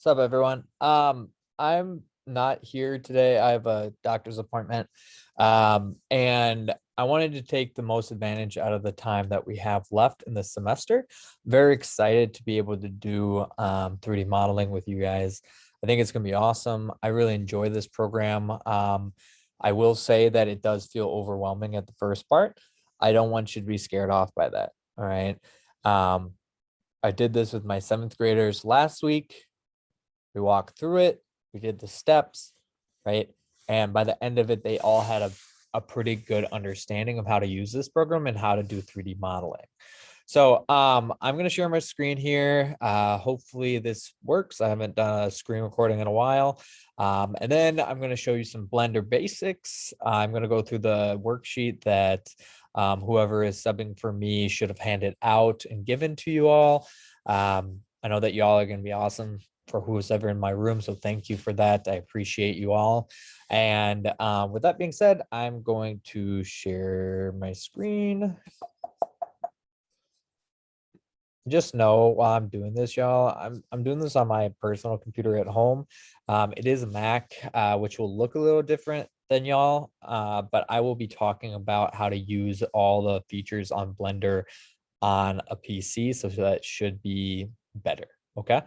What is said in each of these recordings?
What's up, everyone? I'm not here today. I have a doctor's appointment. And I wanted to take the most advantage out of the time that we have left in the semester. Very excited to be able to do 3D modeling with you guys. I think it's going to be awesome. I really enjoy this program. I will say that it does feel overwhelming at the first part. I don't want you to be scared off by that. All right. Um, I did this with my seventh graders last week. We walked through it, we did the steps, right? And by the end of it, they all had a pretty good understanding of how to use this program and how to do 3D modeling. So I'm going to share my screen here. Hopefully this works. I haven't done a screen recording in a while. And then I'm going to show you some Blender basics. I'm going to go through the worksheet that whoever is subbing for me should have handed out and given to you all. I know that y'all are going to be awesome for who's ever in my room. So thank you for that. I appreciate you all. And with that being said, I'm going to share my screen. Just know while I'm doing this, y'all, I'm doing this on my personal computer at home. It is a Mac, which will look a little different than y'all, but I will be talking about how to use all the features on Blender on a PC, so that should be better. Okay.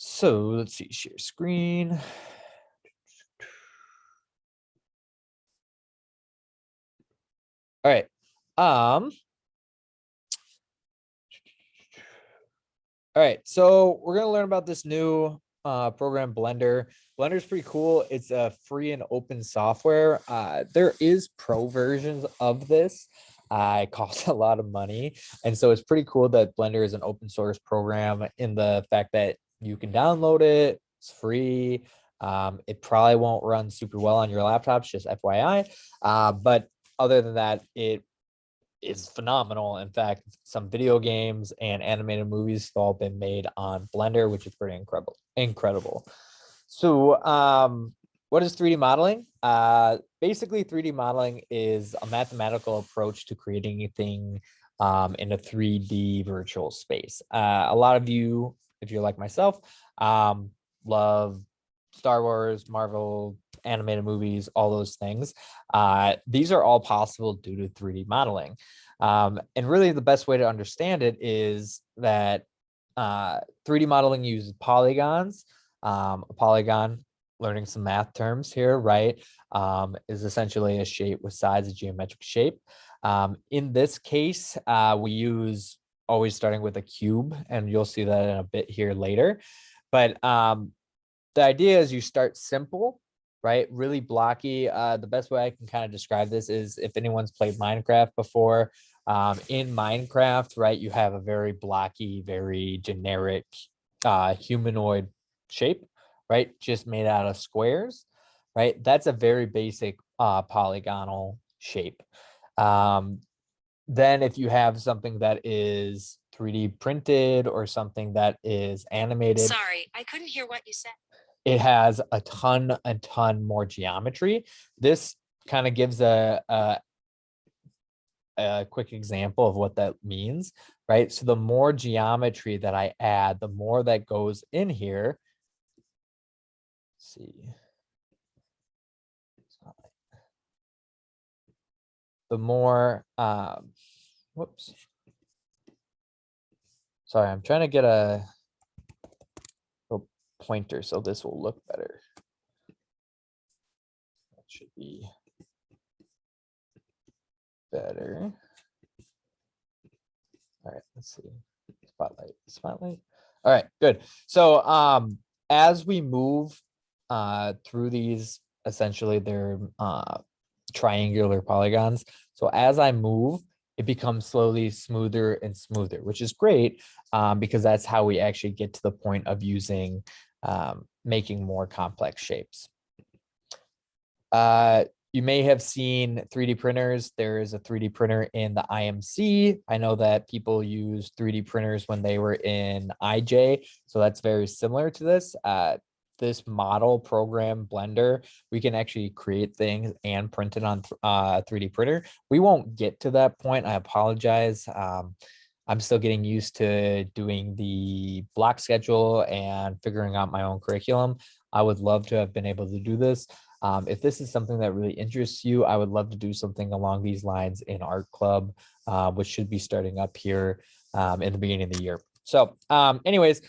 So let's see, share screen. All right. All right, so we're gonna learn about this new program, Blender. Blender is pretty cool. It's a free and open software. There is pro versions of this. It costs a lot of money, and so it's pretty cool that Blender is an open source program in the fact that you can download it. It's free. It probably won't run super well on your laptops, just FYI. But other than that, it is phenomenal. In fact, some video games and animated movies have all been made on Blender, which is pretty incredible. So what is 3D modeling? Basically 3D modeling is a mathematical approach to creating a thing in a 3D virtual space. A lot of you, if you're like myself, love Star Wars, Marvel, animated movies, all those things. These are all possible due to 3D modeling. And really the best way to understand it is that 3D modeling uses polygons. A polygon, learning some math terms here, right, is essentially a shape with sides, a geometric shape. In this case, we use always starting with a cube, and you'll see that in a bit here later. But the idea is you start simple, right? Really blocky. The best way I can kind of describe this is if anyone's played Minecraft before, in Minecraft, right, you have a very blocky, very generic humanoid shape, right? Just made out of squares, right? That's a very basic polygonal shape. Then if you have something that is 3D printed or something that is animated. Sorry, I couldn't hear what you said. It has a ton more geometry. This kind of gives a quick example of what that means, right? So the more geometry that I add, the more that goes in here. Let's see. The more, whoops. Sorry, I'm trying to get a pointer so this will look better. That should be better. All right, let's see. Spotlight. All right, good. So as we move through these, essentially they're triangular polygons. So as I move, it becomes slowly smoother and smoother, which is great because that's how we actually get to the point of using making more complex shapes. You may have seen 3D printers. There is a 3D printer in the IMC. I know that people use 3D printers when they were in IJ, so that's very similar to this. This model program, Blender, we can actually create things and print it on 3D printer. We won't get to that point. I apologize. I'm still getting used to doing the block schedule and figuring out my own curriculum. I would love to have been able to do this. If this is something that really interests you, I would love to do something along these lines in art club, which should be starting up here in the beginning of the year. So anyways,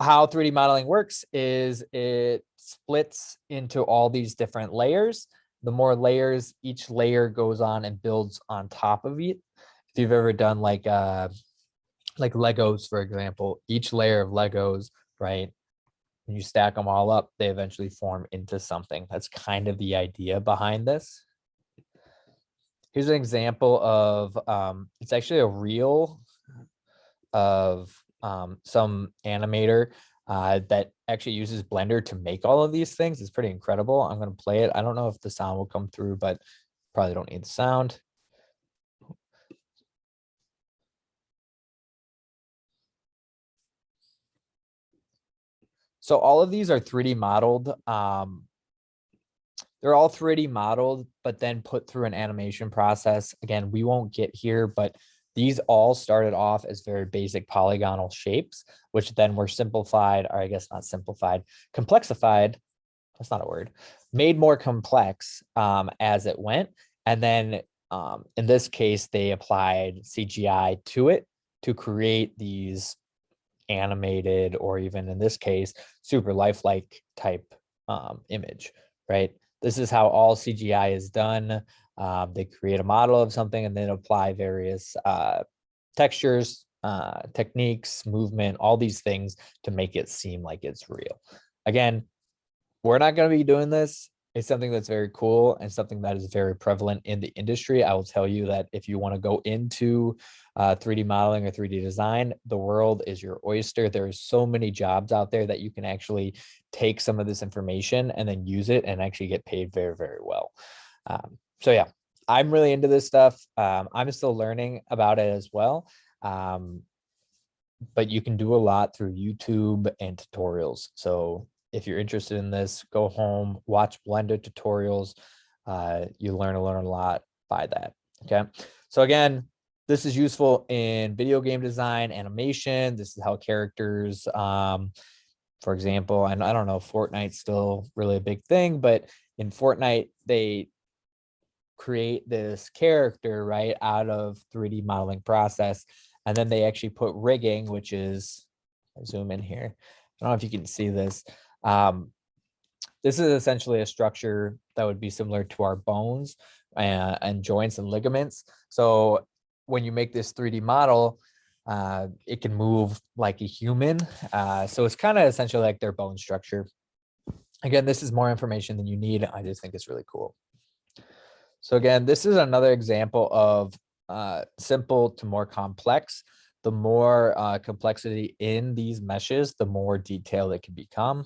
how 3D modeling works is it splits into all these different layers. The more layers, each layer goes on and builds on top of it. If you've ever done like Legos, for example, each layer of Legos, right? When you stack them all up, they eventually form into something. That's kind of the idea behind this. Here's an example of, it's actually a reel of some animator that actually uses Blender to make all of these things. It's pretty incredible. I'm going to play it. I don't know if the sound will come through, but probably don't need the sound. So all of these are 3D modeled. They're all 3D modeled, but then put through an animation process. Again, we won't get here, but these all started off as very basic polygonal shapes, which then were simplified, or I guess not simplified, complexified. That's not a word. Made more complex as it went. And then in this case, they applied CGI to it to create these animated, or even in this case, super lifelike type image, right? This is how all CGI is done. They create a model of something and then apply various textures, techniques, movement, all these things to make it seem like it's real. Again, we're not going to be doing this. It's something that's very cool and something that is very prevalent in the industry. I will tell you that if you want to go into 3D modeling or 3D design, the world is your oyster. There's so many jobs out there that you can actually take some of this information and then use it and actually get paid very, very well. So yeah, I'm really into this stuff. I'm still learning about it as well. But you can do a lot through YouTube and tutorials. So if you're interested in this, go home, watch Blender tutorials. You learn a lot by that. Okay. So again, this is useful in video game design, animation. This is how characters, for example, and I don't know, Fortnite's still really a big thing, but in Fortnite, they create this character right out of 3D modeling process. And then they actually put rigging, which is, I'll zoom in here. I don't know if you can see this. This is essentially a structure that would be similar to our bones and joints and ligaments. So when you make this 3D model, it can move like a human. So it's kind of essentially like their bone structure. Again, this is more information than you need. I just think it's really cool. So again, this is another example of simple to more complex. The more complexity in these meshes, the more detailed it can become.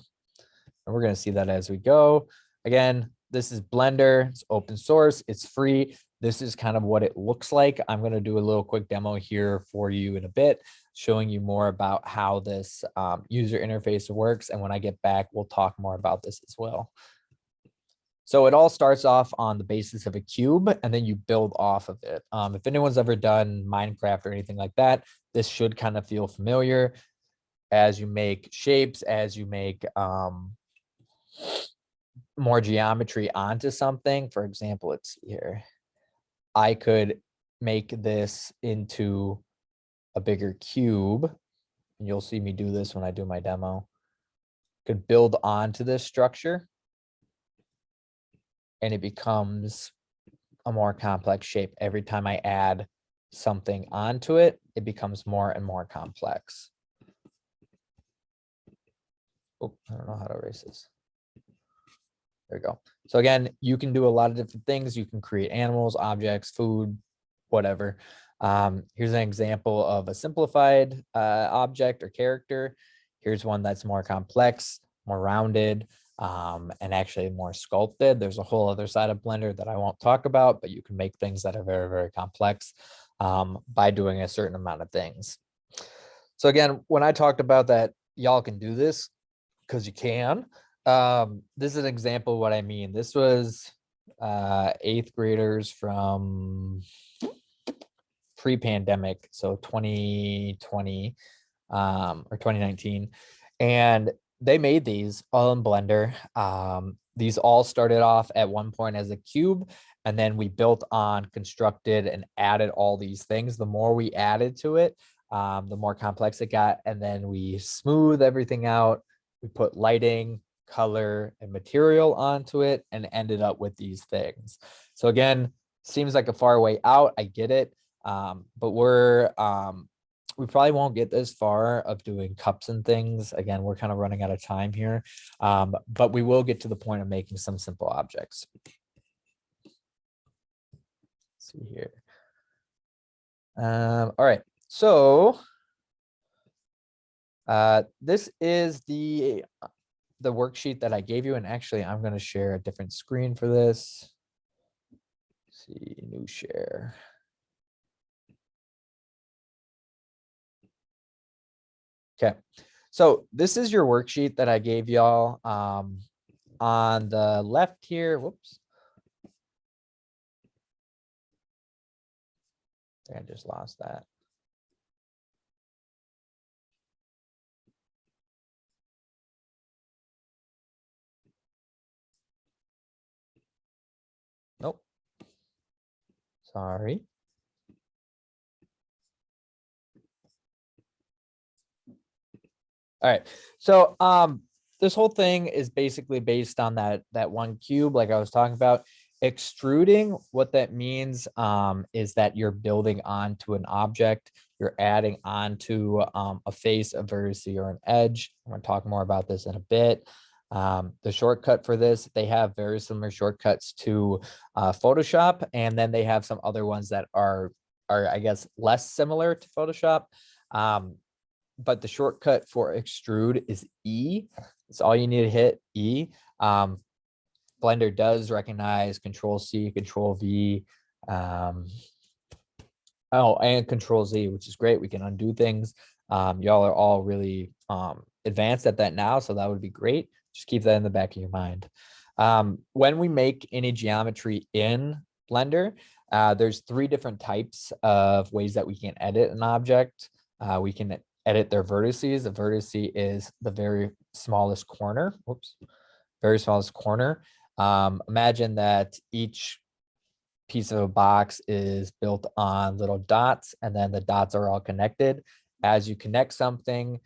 And we're going to see that as we go. Again, this is Blender. It's open source. It's free. This is kind of what it looks like. I'm going to do a little quick demo here for you in a bit, showing you more about how this user interface works. And when I get back, we'll talk more about this as well. So it all starts off on the basis of a cube, and then you build off of it. If anyone's ever done Minecraft or anything like that, this should kind of feel familiar. As you make shapes, as you make more geometry onto something, for example, let's see here. I could make this into a bigger cube, and you'll see me do this when I do my demo. Could build onto this structure, and it becomes a more complex shape. Every time I add something onto it, it becomes more and more complex. Oh, I don't know how to erase this. There we go. So again, you can do a lot of different things. You can create animals, objects, food, whatever. Here's an example of a simplified object or character. Here's one that's more complex, more rounded, and actually more sculpted. There's a whole other side of Blender that I won't talk about, but you can make things that are very, very complex by doing a certain amount of things. So again, when I talked about that, y'all can do this because you can. This is an example of what I mean. This was 8th graders from pre-pandemic, so 2020 or 2019, and they made these all in Blender. These all started off at one point as a cube, and then we built on, constructed, and added all these things. The more we added to it, the more complex it got, and then we smooth everything out. We put lighting, color, and material onto it, and ended up with these things. So again, seems like a far way out. I get it, but we probably won't get this far of doing cups and things. Again, we're kind of running out of time here, but we will get to the point of making some simple objects. Let's see here. All right, so this is the worksheet that I gave you, and actually I'm going to share a different screen for this. Let's see, new share. Okay, so this is your worksheet that I gave y'all. On the left here, whoops. I just lost that. Nope. Sorry. All right, so this whole thing is basically based on that one cube, like I was talking about. Extruding, what that means is that you're building onto an object, you're adding onto a face, a vertex, or an edge. I'm going to talk more about this in a bit. The shortcut for this, they have very similar shortcuts to Photoshop, and then they have some other ones that are I guess less similar to Photoshop. But the shortcut for extrude is E. It's all you need to hit, E. Blender does recognize Control C, Control V, and Control Z, which is great. We can undo things. Y'all are all really advanced at that now, so that would be great. Just keep that in the back of your mind. When we make any geometry in Blender, there's 3 different types of ways that we can edit an object. We can edit their vertices. The vertex is the very smallest corner. Whoops, very smallest corner. Imagine that each piece of a box is built on little dots, and then the dots are all connected. As you connect something,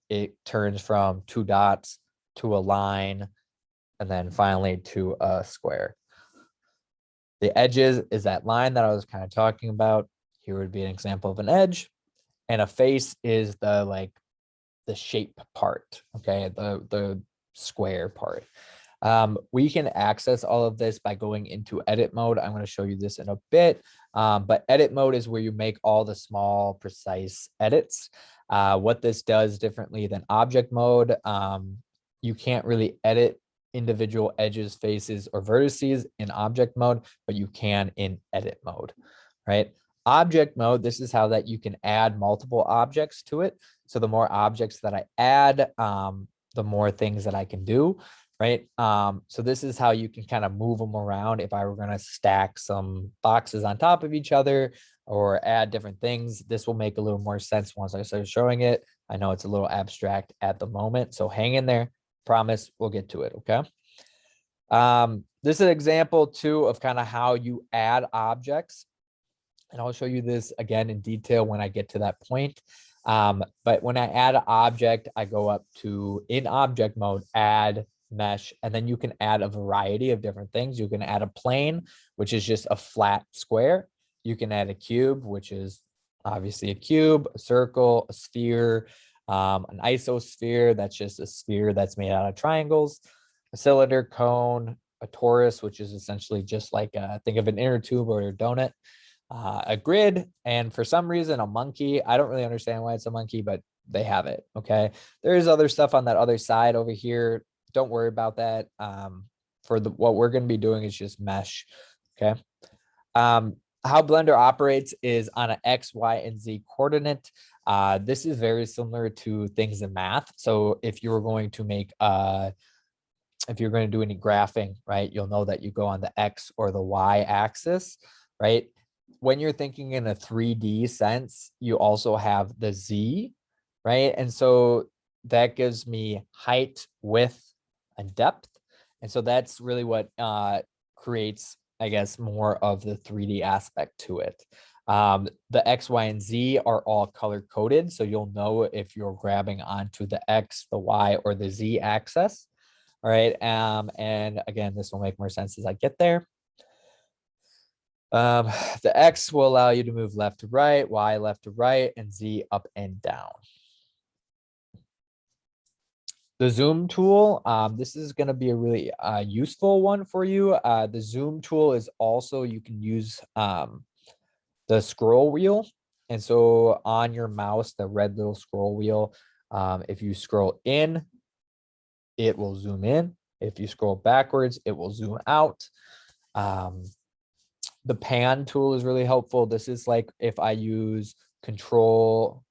it turns from 2 dots to a line, and then finally to a square. The edges is that line that I was kind of talking about. Here would be an example of an edge. And a face is the shape part, okay, the square part. We can access all of this by going into edit mode. I'm going to show you this in a bit, but edit mode is where you make all the small, precise edits. What this does differently than object mode, you can't really edit individual edges, faces, or vertices in object mode, but you can in edit mode, right? Object mode, this is how that you can add multiple objects to it. So the more objects that I add, the more things that I can do, right? So this is how you can kind of move them around. If I were going to stack some boxes on top of each other or add different things, this will make a little more sense once I start showing it. I know it's a little abstract at the moment, so hang in there. Promise we'll get to it, okay? This is an example too of kind of how you add objects. And I'll show you this again in detail when I get to that point. But when I add an object, I go up to, in object mode, add, mesh, and then you can add a variety of different things. You can add a plane, which is just a flat square. You can add a cube, which is obviously a cube, a circle, a sphere, an isosphere, that's just a sphere that's made out of triangles, a cylinder, cone, a torus, which is essentially just like, think of an inner tube or a donut. A grid, and for some reason a monkey. I don't really understand why it's a monkey, but they have it. Okay, there is other stuff on that other side over here. Don't worry about that. For what we're going to be doing is just mesh. Okay. How Blender operates is on an X, Y, and Z coordinate. This is very similar to things in math. So if you were going to make if you're going to do any graphing, right, you'll know that you go on the X or the Y axis, right? when you're thinking in a 3D sense, you also have the Z, right? And so that gives me height, width, and depth. And so that's really what creates, I guess, more of the 3D aspect to it. The X, Y, and Z are all color coded. So you'll know if you're grabbing onto the X, the Y, or the Z axis. All right. And again, this will make more sense as I get there. The X will allow you to move left to right, Y left to right, and Z up and down. The zoom tool, this is going to be a really useful one for you. The zoom tool is also, you can use the scroll wheel. And so on your mouse, the red little scroll wheel, if you scroll in, it will zoom in. If you scroll backwards, it will zoom out. The pan tool is really helpful. This is like if I use control,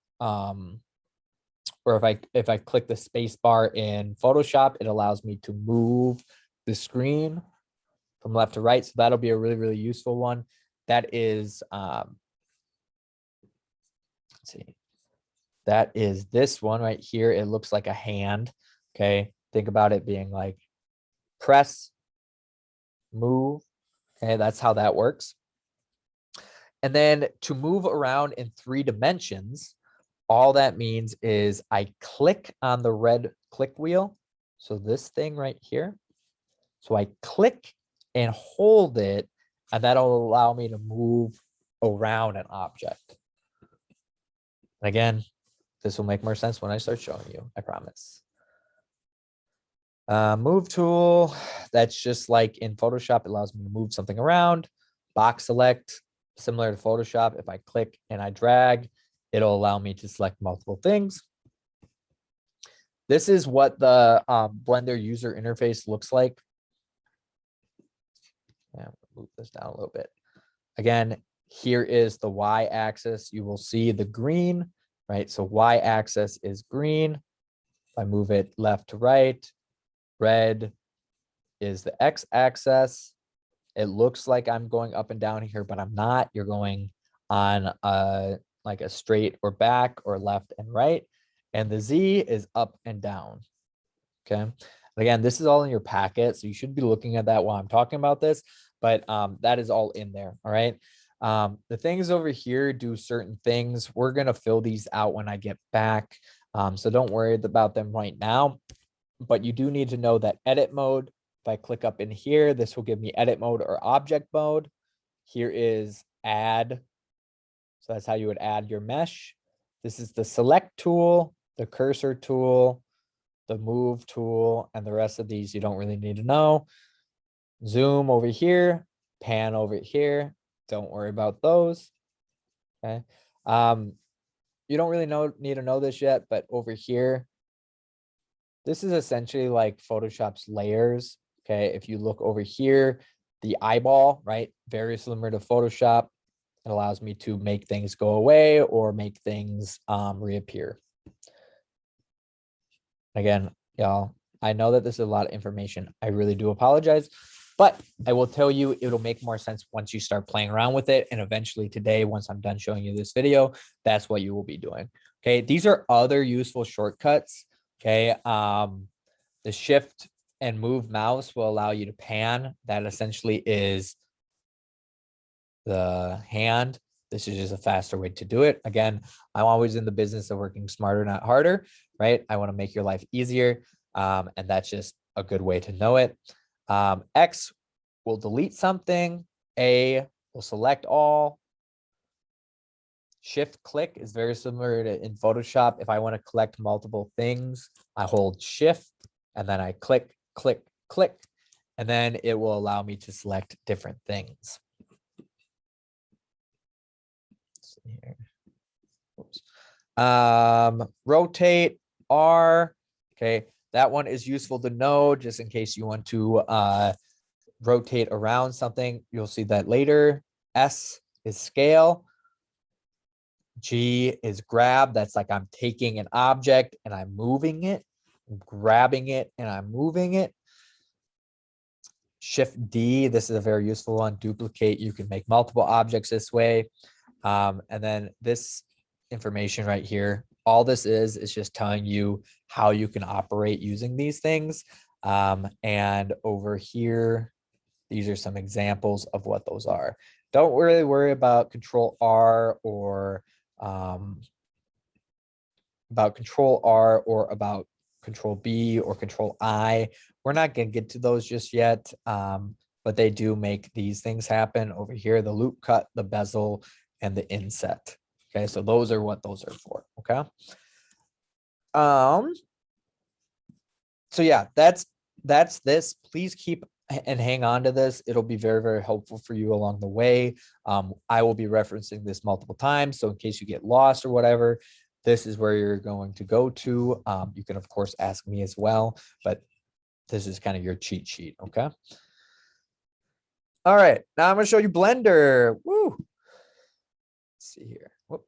or if I click the space bar in Photoshop, it allows me to move the screen from left to right. So that'll be a really, really useful one. That is, let's see, that is this one right here. It looks like a hand. Okay. Think about it being like press, move. Okay. That's how that works. And then to move around in 3 dimensions, all that means is I click on the red click wheel. So this thing right here. So I click and hold it, and that'll allow me to move around an object. And again, this will make more sense when I start showing you, I promise. Move tool, that's just like in Photoshop, it allows me to move something around. Box select, similar to Photoshop, if I click and I drag, it'll allow me to select multiple things. This is what the Blender user interface looks like. Yeah, move this down a little bit. Again, here is the Y axis. You will see the green, right? So Y axis is green. If I move it left to right, red is the X axis. It looks like I'm going up and down here, but I'm not. You're going on like a straight or back or left and right. And the Z is up and down. Okay. And again, this is all in your packet. So you should be looking at that while I'm talking about this, but that is all in there. All right. The things over here do certain things. We're going to fill these out when I get back. So don't worry about them right now, but you do need to know that edit mode. If I click up in here, this will give me edit mode or object mode. Here is add. So that's how you would add your mesh. This is the select tool, the cursor tool, the move tool, and the rest of these you don't really need to know. Zoom over here, pan over here. Don't worry about those. Okay. You don't really need to know this yet, but over here, this is essentially like Photoshop's layers. Okay. If you look over here, the eyeball, right? Very similar to Photoshop. It allows me to make things go away or make things reappear. Again, y'all, I know that this is a lot of information. I really do apologize, but I will tell you, it'll make more sense once you start playing around with it. And eventually today, once I'm done showing you this video, that's what you will be doing. Okay. These are other useful shortcuts. Okay. The shift and move mouse will allow you to pan. That essentially is the hand. This is just a faster way to do it. Again, I'm always in the business of working smarter, not harder, right? I want to make your life easier. And that's just a good way to know it. X will delete something. A will select all. Shift click is very similar to in Photoshop. If I want to collect multiple things, I hold shift and then I click, click, click, and then it will allow me to select different things. Here. Oops. Rotate R. Okay, that one is useful to know just in case you want to rotate around something. You'll see that later. S is scale. G is grab. That's like I'm taking an object and I'm moving it, I'm grabbing it and I'm moving it. Shift D, this is a very useful one. Duplicate, you can make multiple objects this way. And then this information right here, all this is just telling you how you can operate using these things. And over here, these are some examples of what those are. Don't really worry about Control R or about Control B or Control I. We're not going to get to those just yet, but they do make these things happen over here, the loop cut, the bezel, and the inset. Okay, so those are what those are for. Okay. So yeah, that's this. Please keep and hang on to this. It'll be very, very helpful for you along the way. I will be referencing this multiple times. So in case you get lost or whatever, this is where you're going to go to. You can, of course, ask me as well, but this is kind of your cheat sheet. Okay. All right. Now I'm going to show you Blender. Woo. Let's see here. Whoop.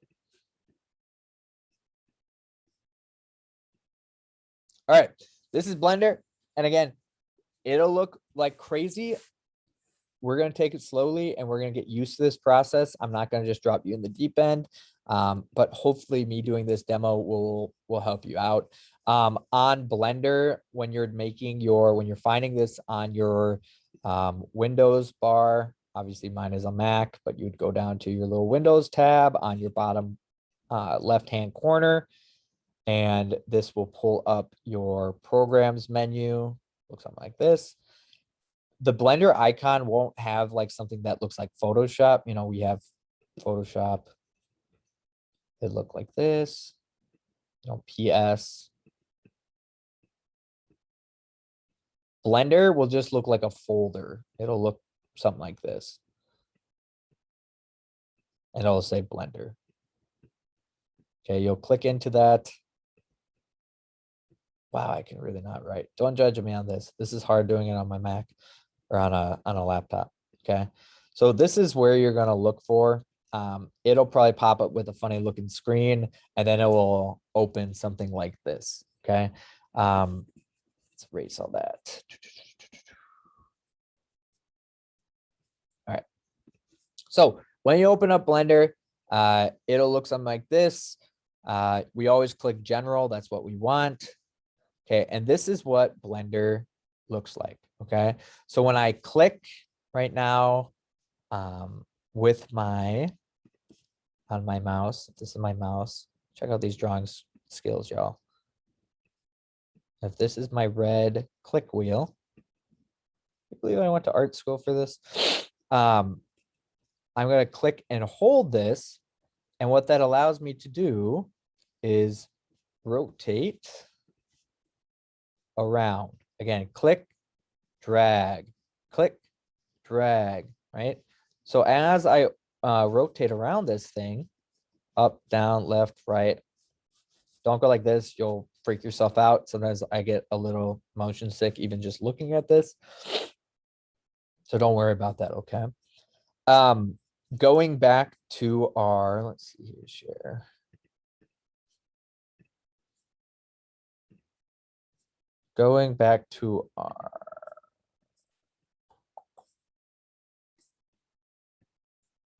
All right. This is Blender. And again, it'll look like crazy. We're going to take it slowly and we're going to get used to this process. I'm not going to just drop you in the deep end, but hopefully me doing this demo will help you out. On Blender, when you're finding this on your Windows bar, obviously mine is a Mac, but you would go down to your little Windows tab on your bottom left-hand corner, and this will pull up your programs menu. Looks something like this. The Blender icon won't have like something that looks like Photoshop. You know, we have Photoshop. It look like this. You know, PS. Blender will just look like a folder. It'll look something like this. And it'll say Blender. Okay, you'll click into that. Wow, I can really not write. Don't judge me on this. This is hard doing it on my Mac or on a laptop. Okay, so this is where you're gonna look for. It'll probably pop up with a funny looking screen, and then it will open something like this. Okay, let's erase all that. All right. So when you open up Blender, it'll look something like this. We always click General. That's what we want. Okay, and this is what Blender looks like. Okay, so when I click right now with on my mouse, this is my mouse. Check out these drawing skills, y'all. If this is my red click wheel, I believe I went to art school for this. I'm going to click and hold this, and what that allows me to do is rotate around. Again, click, drag, right? So as I rotate around this thing, up, down, left, right, don't go like this. You'll freak yourself out. Sometimes I get a little motion sick even just looking at this. So don't worry about that, okay? Going back to our, let's see here, share. Going back to our,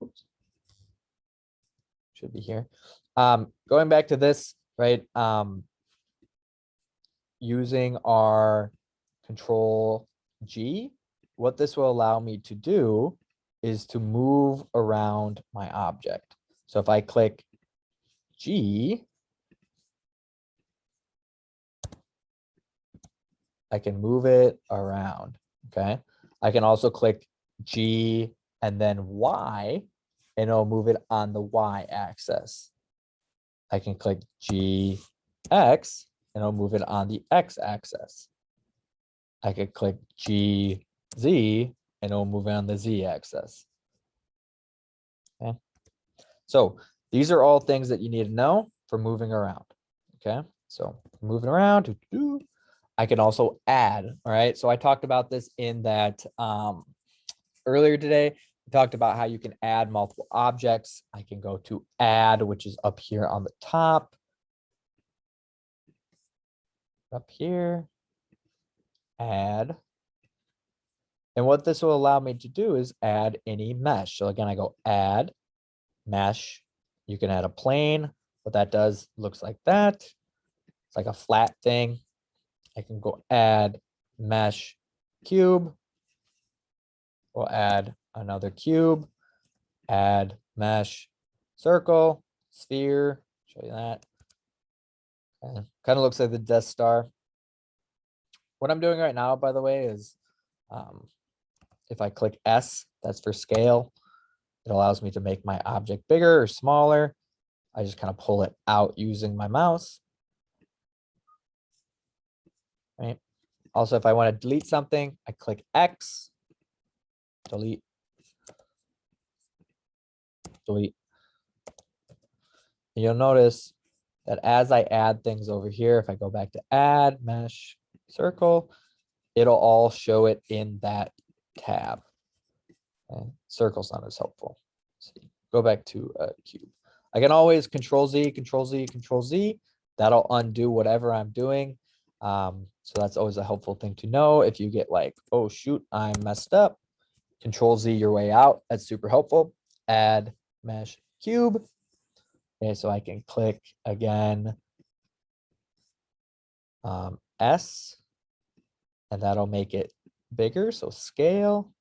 oops, should be here. Going back to this, right? Using our Control G, what this will allow me to do is to move around my object. So if I click G, I can move it around, okay? I can also click G and then Y, and it'll move it on the Y axis. I can click G, X, and it'll move it on the X axis. I could click G, Z, and it'll move it on the Z axis. Okay. So these are all things that you need to know for moving around. Okay. So moving around, I can also add. All right. So I talked about this in that earlier today. We talked about how you can add multiple objects. I can go to add, which is up here on the top. Up here, add. And what this will allow me to do is add any mesh. So again, I go add mesh. You can add a plane. What that does looks like that. It's like a flat thing. I can go add mesh cube. We'll add another cube, add mesh circle, sphere, show you that. Kind of looks like the Death Star. What I'm doing right now, by the way, is if I click S, that's for scale. It allows me to make my object bigger or smaller. I just kind of pull it out using my mouse. Right. Also, if I want to delete something, I click X, delete, delete. And you'll notice that as I add things over here, if I go back to add mesh circle, it'll all show it in that tab. And circle's not as helpful. See, go back to a cube. I can always Control Z, Control Z, Control Z. That'll undo whatever I'm doing. So that's always a helpful thing to know. If you get like, oh shoot, I messed up, Control Z your way out. That's super helpful. Add mesh cube. Okay, so I can click again S, and that'll make it bigger. So scale.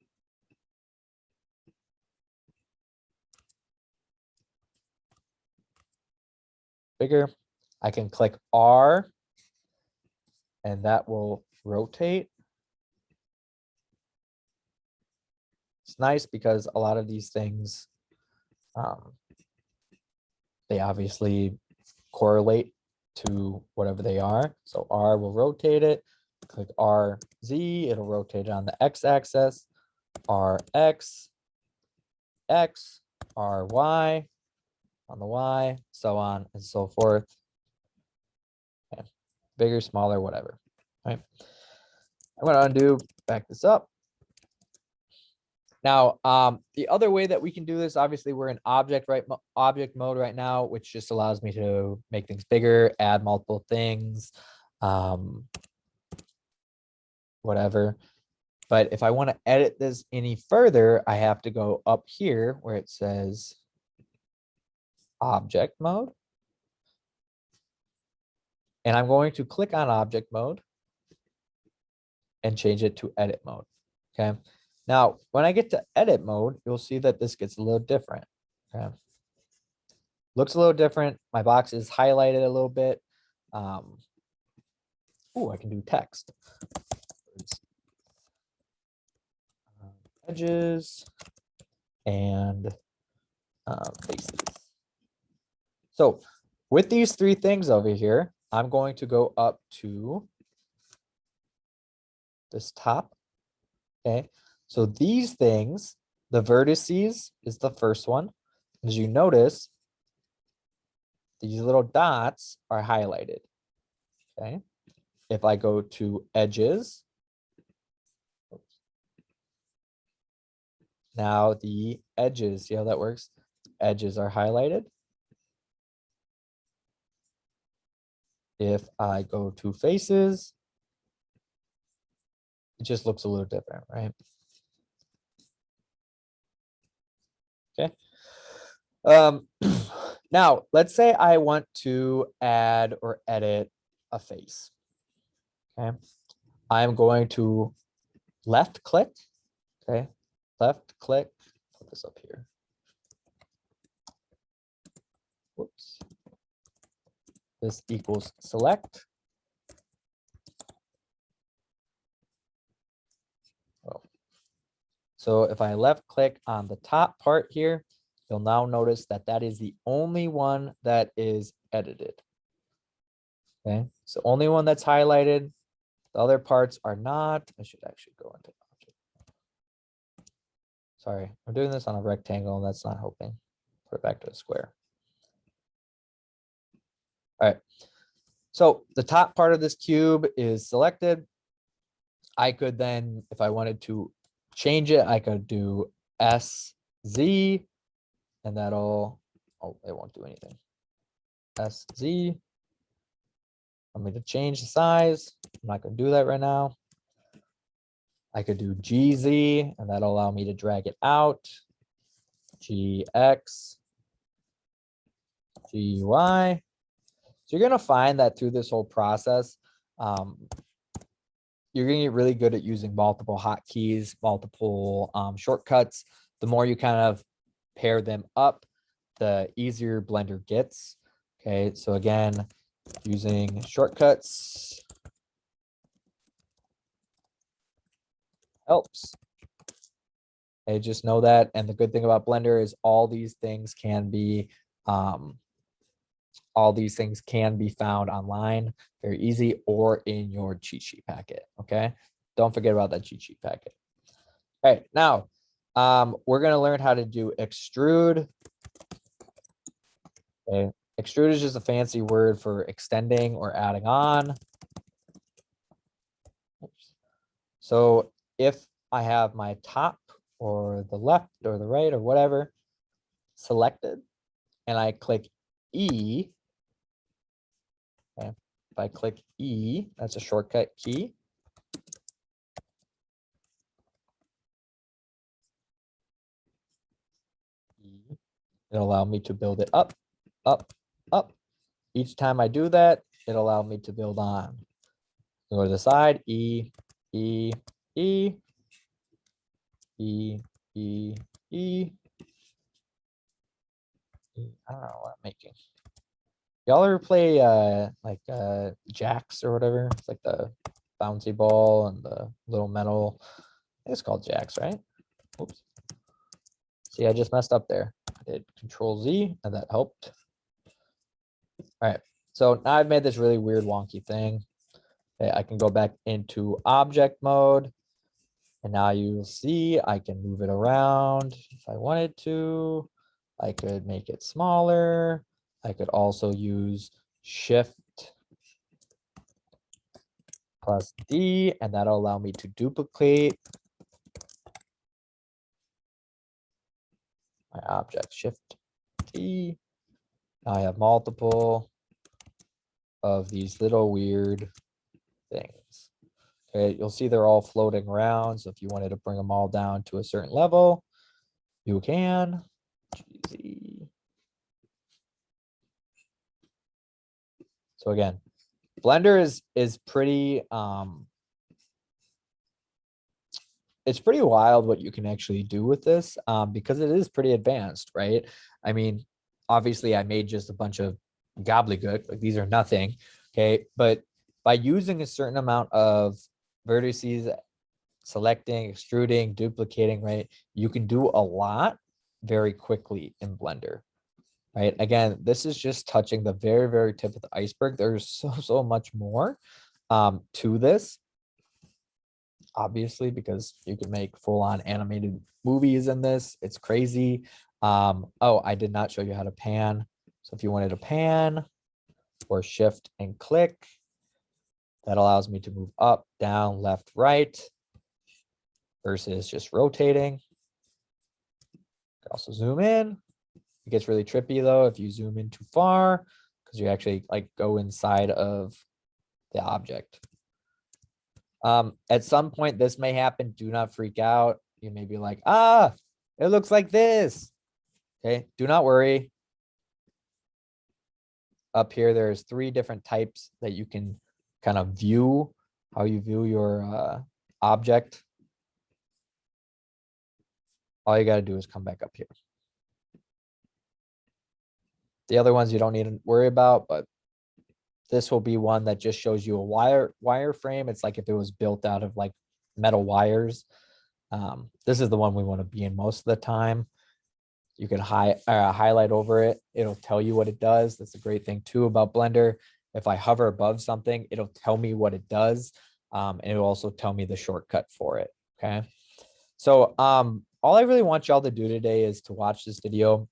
Bigger. I can click R, and that will rotate. It's nice because a lot of these things, they obviously correlate to whatever they are. So R will rotate it. Click RZ, it'll rotate it on the X-axis. RX, X, RY on the Y, so on and so forth. Okay. Bigger, smaller, whatever. All right. I'm going to undo, back this up. Now, the other way that we can do this, obviously we're in object mode right now, which just allows me to make things bigger, add multiple things, whatever. But if I want to edit this any further, I have to go up here where it says object mode. And I'm going to click on object mode and change it to edit mode. Okay. Now, when I get to edit mode, you'll see that this gets a little different. Okay. Looks a little different. My box is highlighted a little bit. Oh, I can do text. Edges and faces. So with these three things over here, I'm going to go up to this top. Okay. So these things, the vertices is the first one. As you notice, these little dots are highlighted. Okay. If I go to edges, now the edges, see how that works? Edges are highlighted. If I go to faces, it just looks a little different, right? Okay. Now let's say I want to add or edit a face. Okay. I'm going to left click. Okay. Left click. Put this up here. Whoops. This equals select. Oh. So if I left click on the top part here, you'll now notice that that is the only one that is edited. Okay, it's the only one that's highlighted. The other parts are not. I should actually go into object. Sorry, I'm doing this on a rectangle and that's not helping. Put it back to a square. All right. So the top part of this cube is selected. I could then, if I wanted to change it, I could do SZ and that'll, oh, it won't do anything. SZ. I'm going to change the size. I'm not going to do that right now. I could do GZ and that'll allow me to drag it out. GX, GUI. So you're going to find that through this whole process, you're going to get really good at using multiple hotkeys, multiple shortcuts. The more you kind of pair them up, the easier Blender gets. Okay, so again, using shortcuts helps. Okay, just know that. And the good thing about Blender is all these things can be found online very easy or in your cheat sheet packet. Okay, don't forget about that cheat sheet packet. All right, now we're going to learn how to do extrude. Okay, extrude is just a fancy word for extending or adding on. So if I have my top or the left or the right or whatever selected and I click E, okay, if I click E, that's a shortcut key. It'll allow me to build it up, up, up. Each time I do that, it'll allow me to build on. Go to the side, E, E, E, E, E, E. I don't know what I'm making. Y'all ever play jacks or whatever? It's like the bouncy ball and the little metal. I think it's called jacks, right? Oops. See, I just messed up there. I did Control Z and that helped. All right. So now I've made this really weird wonky thing. Okay, I can go back into object mode. And now you'll see I can move it around if I wanted to. I could make it smaller. I could also use Shift plus D, and that'll allow me to duplicate my object. Shift D. Now I have multiple of these little weird things. Okay, you'll see they're all floating around. So if you wanted to bring them all down to a certain level, you can. GZ. So again, Blender is pretty it's pretty wild what you can actually do with this because it is pretty advanced, right? I mean, obviously I made just a bunch of gobbledygook, like these are nothing, okay? But by using a certain amount of vertices, selecting, extruding, duplicating, right? You can do a lot very quickly in Blender, right? Again, this is just touching the very, very tip of the iceberg. There's so much more to this, obviously, because you can make full-on animated movies in this. It's crazy. Oh, I did not show you how to pan. So if you wanted to pan or shift and click, that allows me to move up, down, left, right versus just rotating. Could also zoom in. It gets really trippy though if you zoom in too far because you actually like go inside of the object. At some point this may happen. Do not freak out. You may be like, ah, it looks like this. Okay, do not worry. Up here, there's 3 different types that you can kind of view how you view your object. All you got to do is come back up here. The other ones you don't need to worry about, but this will be one that just shows you a wire frame. It's like if it was built out of like metal wires. This is the one we want to be in most of the time. You can highlight over it. It'll tell you what it does. That's a great thing too about Blender. If I hover above something, it'll tell me what it does. And it'll also tell me the shortcut for it. Okay. So all I really want y'all to do today is to watch this video.